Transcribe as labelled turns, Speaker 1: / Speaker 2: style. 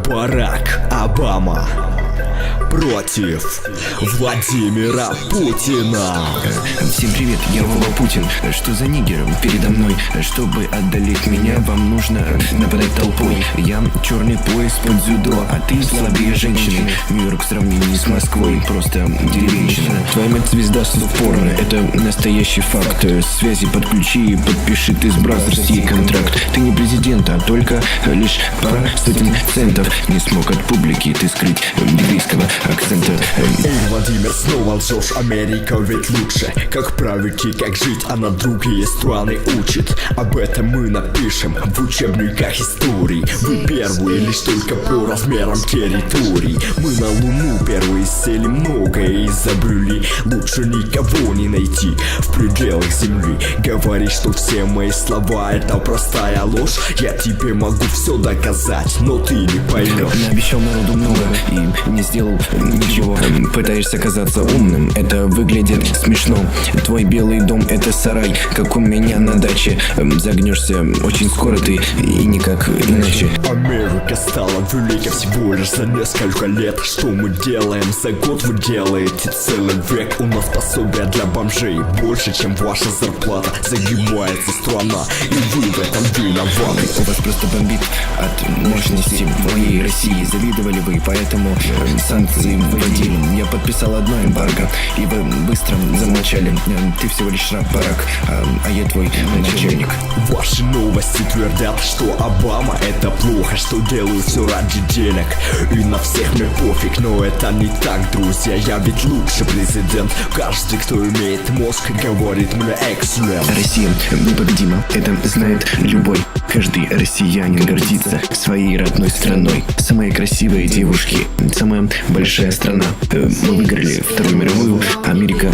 Speaker 1: Барак Обама против Владимира Путина.
Speaker 2: Всем привет, я Вова Путин. Что за нигер передо мной? Чтобы одолеть меня, вам нужно нападать толпой. Я черный пояс под дзюдо, а ты слабее женщины. Нью-Йорк в сравнении с Москвой просто деревенщина. Твоя мать звезда порно, это настоящий факт. Связи подключи и подпиши ты с Бразерс ей контракт. Ты не президент, а только лишь пара сотен центов. Не смог от публики ты скрыть еврейского акцента.
Speaker 1: Эй, Владимир, снова лжешь, Америка ведь лучше. Как править и как жить, она другие страны учит. Об этом мы напишем в учебниках истории. Вы первые лишь только по размерам территорий. Мы на Луну первые сели, многое изобрели. Лучше никого не найти в пределах земли. Говоришь, что все мои слова это простая ложь. Я тебе могу все доказать, но ты не поймешь.
Speaker 2: Наобещал народу много и не сделал ничего. Пытаешься казаться умным, это выглядит смешно. Твой белый дом это сарай, как у меня на даче. Загнешься очень скоро ты и никак иначе.
Speaker 1: Америка стала великой всего лишь за несколько лет. Что мы делаем за год, вы делаете целый век. У нас пособия для бомжей больше, чем ваша зарплата. Загибается страна, и вы в этом виноваты.
Speaker 2: У вас просто бомбит от мощности моей России. Завидовали вы, поэтому санкции вводили. Я подписал одно эмбарго, и вы быстро замолчали. Ты всего лишь раб Барак, а я твой начальник.
Speaker 1: Ваши новости твердят, что Обама это плохо, что делают все ради денег. И на всех мне пофиг, но это не так, друзья. Я ведь лучший президент. Каждый, кто имеет мозг, говорит мне excellent.
Speaker 2: Россия непобедима, это знает любой. Каждый россиянин гордится своей родной страной. Самые красивые девушки, самая большая страна. Мы выиграли Вторую мировую, Америка